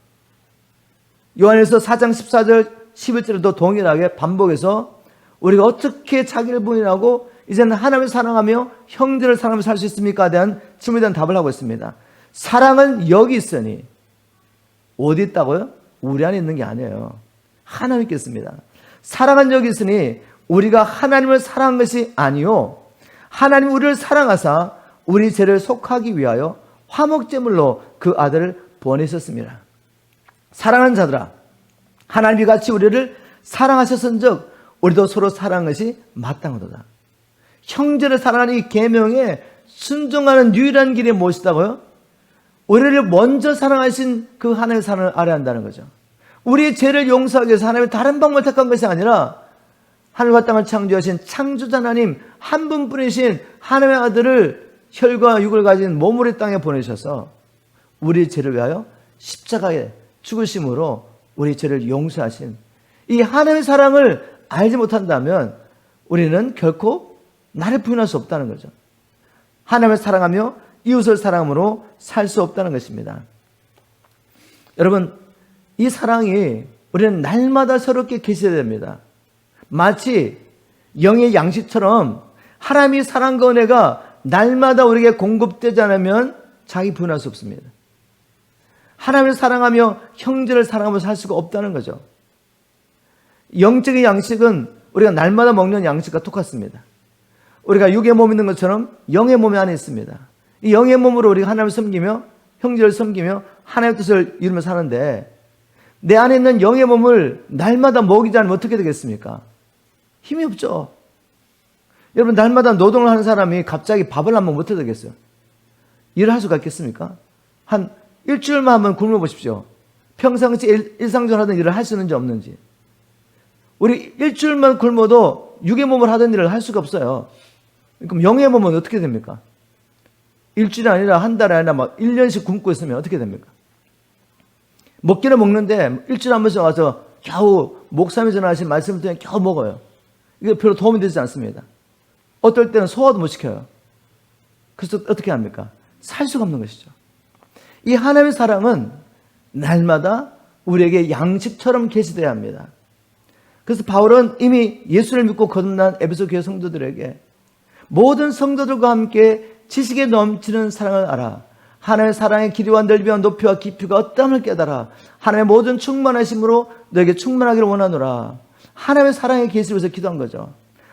요한일서 4장 14절 11절에도 동일하게 반복해서 우리가 어떻게 자기를 부인하고 이제는 하나님을 사랑하며 형제를 사랑하며 살 수 있습니까? 대한 질문에 대한 답을 하고 있습니다. 사랑은 여기 있으니. 어디 있다고요? 우리 안에 있는 게 아니에요. 하나님께 있습니다. 사랑은 여기 있으니 우리가 하나님을 사랑한 것이 아니요, 하나님 우리를 사랑하사 우리 죄를 속하기 위하여 화목제물로 그 아들을 보내셨습니다. 사랑하는 자들아, 하나님이 같이 우리를 사랑하셨은즉 우리도 서로 사랑한 것이 마땅하도다. 형제를 사랑하는 이 계명에 순종하는 유일한 길이 무엇이다고요? 우리를 먼저 사랑하신 그 하나님의 사랑을 알아야 한다는 거죠. 우리의 죄를 용서하기 위해서 하나님이 다른 방법을 택한 것이 아니라 하늘과 땅을 창조하신 창조자 하나님 한 분뿐이신 하나님의 아들을 혈과 육을 가진 몸으로 이 땅에 보내셔서 우리의 죄를 위하여 십자가에 죽으심으로 우리 죄를 용서하신 이 하나님의 사랑을 알지 못한다면 우리는 결코 나를 부인할 수 없다는 거죠. 하나님을 사랑하며 이웃을 사랑함으로 살 수 없다는 것입니다. 여러분, 이 사랑이 우리는 날마다 새롭게 계셔야 됩니다. 마치 영의 양식처럼 하나님의 사랑과 은혜가 날마다 우리에게 공급되지 않으면 자기 부인할 수 없습니다. 하나님을 사랑하며 형제를 사랑하며 살 수가 없다는 거죠. 영적인 양식은 우리가 날마다 먹는 양식과 똑같습니다. 우리가 육의 몸이 있는 것처럼 영의 몸이 안에 있습니다. 이 영의 몸으로 우리가 하나님을 섬기며 형제를 섬기며 하나님의 뜻을 이루며 사는데 내 안에 있는 영의 몸을 날마다 먹이지 않으면 어떻게 되겠습니까? 힘이 없죠. 여러분, 날마다 노동을 하는 사람이 갑자기 밥을 한 번 못 해되겠어요? 일을 할 수가 있겠습니까? 한 일주일만 한번 굶어 보십시오. 평상시 일상적으로 하던 일을 할 수 있는지 없는지. 우리 일주일만 굶어도 육의 몸을 하던 일을 할 수가 없어요. 그럼 영의 몸은 어떻게 됩니까? 일주일이 아니라 한 달이 아니라 막 1년씩 굶고 있으면 어떻게 됩니까? 먹기는 먹는데 일주일에 한 번씩 와서 겨우 목사님이 전하신 말씀을 듣고 겨우 먹어요. 이게 별로 도움이 되지 않습니다. 어떨 때는 소화도 못 시켜요. 그래서 어떻게 합니까? 살 수가 없는 것이죠. 이 하나님의 사랑은 날마다 우리에게 양식처럼 계시되어야 합니다. 그래서 바울은 이미 예수를 믿고 거듭난 에베소 교회 성도들에게 모든 성도들과 함께 지식에 넘치는 사랑을 알아. 하나님의 사랑의 길이와 넓이와 높이와 깊이가 어떠함을 깨달아. 하나님의 모든 충만하심으로 너에게 충만하기를 원하노라. 하나님의 사랑의 계시를 위해서 기도한 거죠.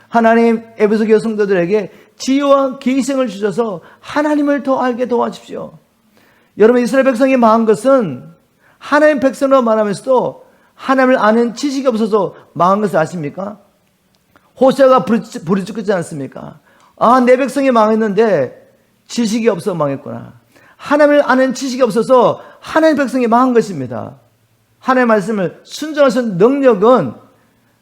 하나님, 에베소 교회 성도들에게 지혜와 계시를 주셔서 하나님을 더 알게 도와주십시오. 여러분, 이스라엘 백성이 망한 것은 하나님 백성으로 말하면서도 하나님을 아는 지식이 없어서 망한 것을 아십니까? 호세아가 부르짖지 않습니까? 아, 내 백성이 망했는데 지식이 없어 망했구나. 하나님을 아는 지식이 없어서 하나님 백성이 망한 것입니다. 하나님의 말씀을 순종할 수 있는 능력은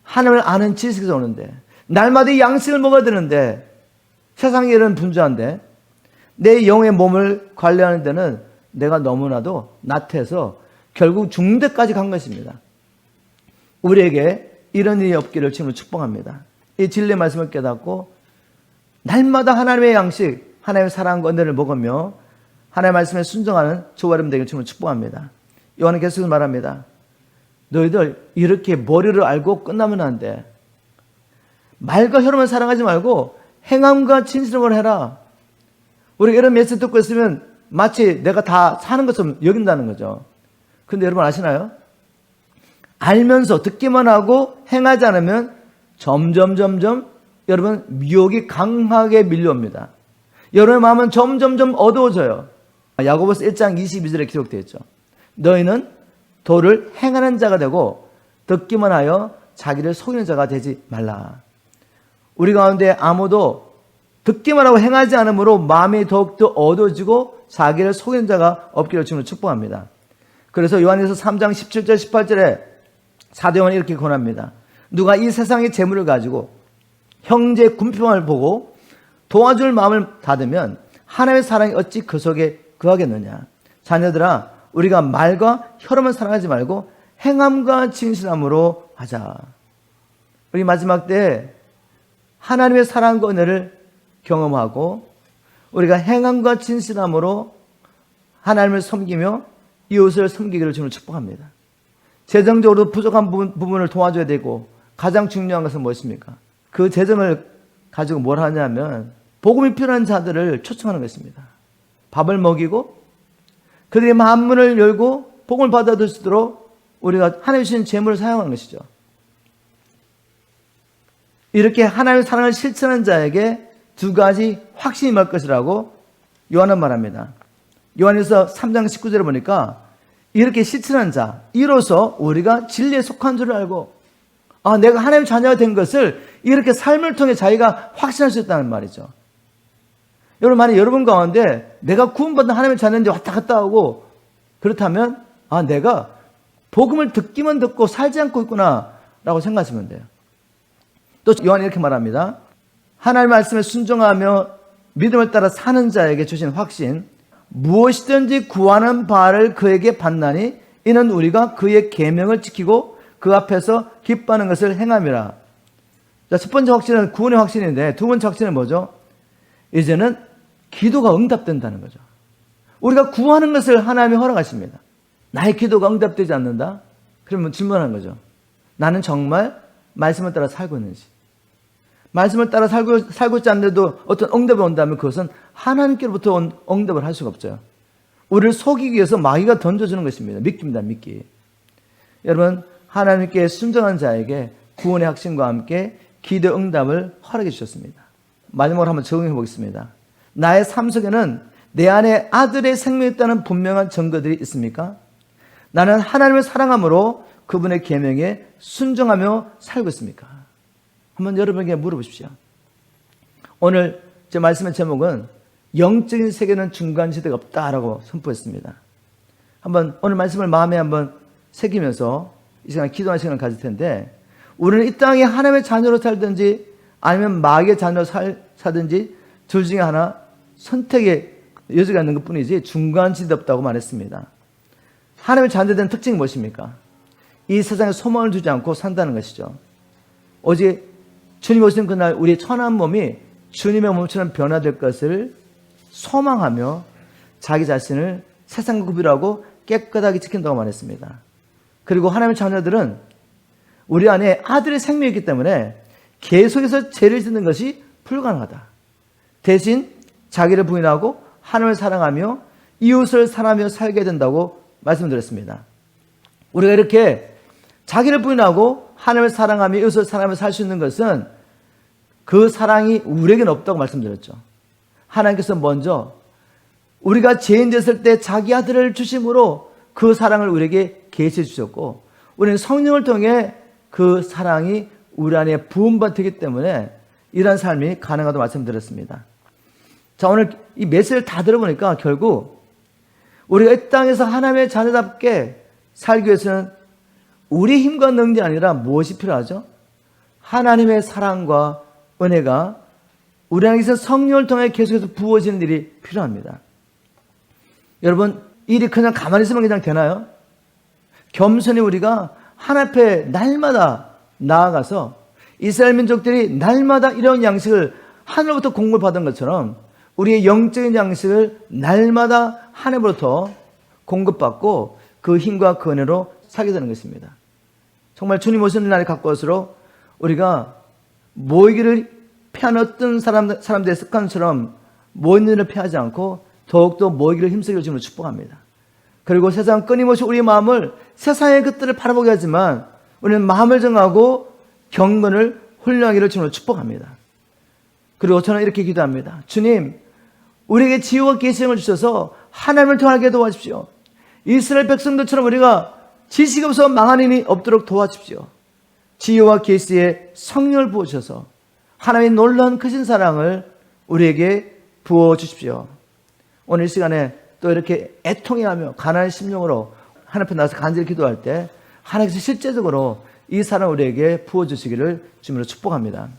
하나님을 아는 지식에서 오는데, 날마다 이 양식을 먹어야 되는데, 세상의 일은 분주한데 내 영의 몸을 관리하는 데는 내가 너무나도 나태해서 결국 죽는 데까지 간 것입니다. 우리에게 이런 일이 없기를 주님을 축복합니다. 이 진리의 말씀을 깨닫고 날마다 하나님의 양식, 하나님의 사랑과 은혜를 먹으며 하나님의 말씀에 순종하는 저와 여러분 되기를 주님을 축복합니다. 요한은 계속 말합니다. 너희들 이렇게 머리를 알고 끝나면 안 돼. 말과 혀로만 사랑하지 말고 행함과 진실함으로 해라. 우리가 이런 메시지 듣고 있으면 마치 내가 다 사는 것처럼 여긴다는 거죠. 근데 여러분 아시나요? 알면서 듣기만 하고 행하지 않으면 점점 여러분 미혹이 강하게 밀려옵니다. 여러분의 마음은 점점 어두워져요. 야고보서 1장 22절에 기록되어 있죠. 너희는 도를 행하는 자가 되고 듣기만 하여 자기를 속이는 자가 되지 말라. 우리 가운데 아무도 듣기만 하고 행하지 않으므로 마음이 더욱더 어두워지고 자기를 속이는 자가 없기를 주님을 축복합니다. 그래서 요한일서 3장 17절 18절에 사도 요한이 이렇게 권합니다. 누가 이 세상의 재물을 가지고 형제의 궁핍함을 보고 도와줄 마음을 닫으면 하나님의 사랑이 어찌 그 속에 거하겠느냐. 자녀들아, 우리가 말과 혀로만 사랑하지 말고 행함과 진실함으로 하자. 우리 마지막 때 하나님의 사랑과 은혜를 경험하고 우리가 행함과 진실함으로 하나님을 섬기며 이웃을 섬기기를 주님을 축복합니다. 재정적으로 부족한 부분을 도와줘야 되고 가장 중요한 것은 무엇입니까? 그 재정을 가지고 뭘 하냐면 복음이 필요한 자들을 초청하는 것입니다. 밥을 먹이고 그들의 마음문을 열고 복음을 받아들일 수 있도록 우리가 하나님 주신 재물을 사용하는 것이죠. 이렇게 하나님의 사랑을 실천하는 자에게 두 가지 확신이 임할 것이라고 요한은 말합니다. 요한에서 3장 19절에 보니까 이렇게 실천한 자, 이로써 우리가 진리에 속한 줄을 알고 내가 하나님의 자녀가 된 것을 이렇게 삶을 통해 자기가 확신할 수 있다는 말이죠. 여러분, 만약 여러분 가운데 내가 구원받은 하나님의 자녀인지 왔다 갔다 하고 그렇다면 내가 복음을 듣기만 듣고 살지 않고 있구나 라고 생각하시면 돼요. 또 요한이 이렇게 말합니다. 하나님의 말씀에 순종하며 믿음을 따라 사는 자에게 주신 확신, 무엇이든지 구하는 바를 그에게 받나니 이는 우리가 그의 계명을 지키고 그 앞에서 기뻐하는 것을 행함이라. 자, 첫 번째 확신은 구원의 확신인데 두 번째 확신은 뭐죠? 이제는 기도가 응답된다는 거죠. 우리가 구하는 것을 하나님이 허락하십니다. 나의 기도가 응답되지 않는다? 그러면 질문하는 거죠. 나는 정말 말씀을 따라 살고 있는지. 말씀을 따라 살고 있지 않는데도 어떤 응답이 온다면 그것은 하나님께로부터 온 응답을 할 수가 없죠. 우리를 속이기 위해서 마귀가 던져주는 것입니다. 미끼입니다. 미끼. 여러분, 하나님께 순종한 자에게 구원의 확신과 함께 기도 응답을 허락해 주셨습니다. 마지막으로 한번 적용해 보겠습니다. 나의 삶 속에는 내 안에 아들의 생명이 있다는 분명한 증거들이 있습니까? 나는 하나님을 사랑함으로 그분의 계명에 순종하며 살고 있습니까? 한번 여러분에게 물어보십시오. 오늘 제 말씀의 제목은 영적인 세계는 중간지대가 없다라고 선포했습니다. 한번 오늘 말씀을 마음에 한번 새기면서 이 시간 기도하는 시간을 가질 텐데, 우리는 이 땅에 하나님의 자녀로 살든지 아니면 마귀의 자녀로 살든지 둘 중에 하나 선택의 여지가 있는 것 뿐이지 중간지대 없다고 말했습니다. 하나님의 자녀된 특징이 무엇입니까? 이 세상에 소망을 두지 않고 산다는 것이죠. 오직 주님 오신 그날 우리 천한 몸이 주님의 몸처럼 변화될 것을 소망하며 자기 자신을 세상과 구별하고 깨끗하게 지킨다고 말했습니다. 그리고 하나님의 자녀들은 우리 안에 아들의 생명이 있기 때문에 계속해서 죄를 짓는 것이 불가능하다. 대신 자기를 부인하고 하나님을 사랑하며 이웃을 사랑하며 살게 된다고 말씀드렸습니다. 우리가 이렇게 자기를 부인하고 하나님을 사랑하며 이웃을 사랑하며 살 수 있는 것은 그 사랑이 우리에게는 없다고 말씀드렸죠. 하나님께서 먼저 우리가 죄인 됐을 때 자기 아들을 주심으로 그 사랑을 우리에게 계시해 주셨고, 우리는 성령을 통해 그 사랑이 우리 안에 부음받기 때문에 이러한 삶이 가능하다고 말씀드렸습니다. 자, 오늘 이 메시지를 다 들어보니까 결국 우리가 이 땅에서 하나님의 자녀답게 살기 위해서는 우리 힘과 능력이 아니라 무엇이 필요하죠? 하나님의 사랑과 은혜가 우리 안에서 성령을 통해 계속해서 부어지는 일이 필요합니다. 여러분, 일이 그냥 가만히 있으면 그냥 되나요? 겸손히 우리가 하나님 앞에 날마다 나아가서 이스라엘 민족들이 날마다 이런 양식을 하늘로부터 공급을 받은 것처럼 우리의 영적인 양식을 날마다 하늘로부터 공급받고 그 힘과 그 은혜로 살게 되는 것입니다. 정말 주님 오시는 날이 가까울수록 우리가 모이기를 피하는 어떤 사람들의 습관처럼 모이는 일을 피하지 않고 더욱더 모이기를 힘쓰기를 주님으로 축복합니다. 그리고 세상 끊임없이 우리의 마음을 세상의 것들을 바라보게 하지만 우리는 마음을 정하고 경건을 훈련하기를 주님으로 축복합니다. 그리고 저는 이렇게 기도합니다. 주님, 우리에게 지혜와 계시를 주셔서 하나님을 통하게 도와주십시오. 이스라엘 백성들처럼 우리가 지식이 없어 망하는 일이 없도록 도와주십시오. 지혜와 계시의 성령을 부어주셔서 하나님의 놀라운 크신 사랑을 우리에게 부어주십시오. 오늘 이 시간에 또 이렇게 애통해하며 가난한 심령으로 하나님 앞에 나와서 간절히 기도할 때 하나님께서 실제적으로 이 사랑을 우리에게 부어주시기를 주님으로 축복합니다.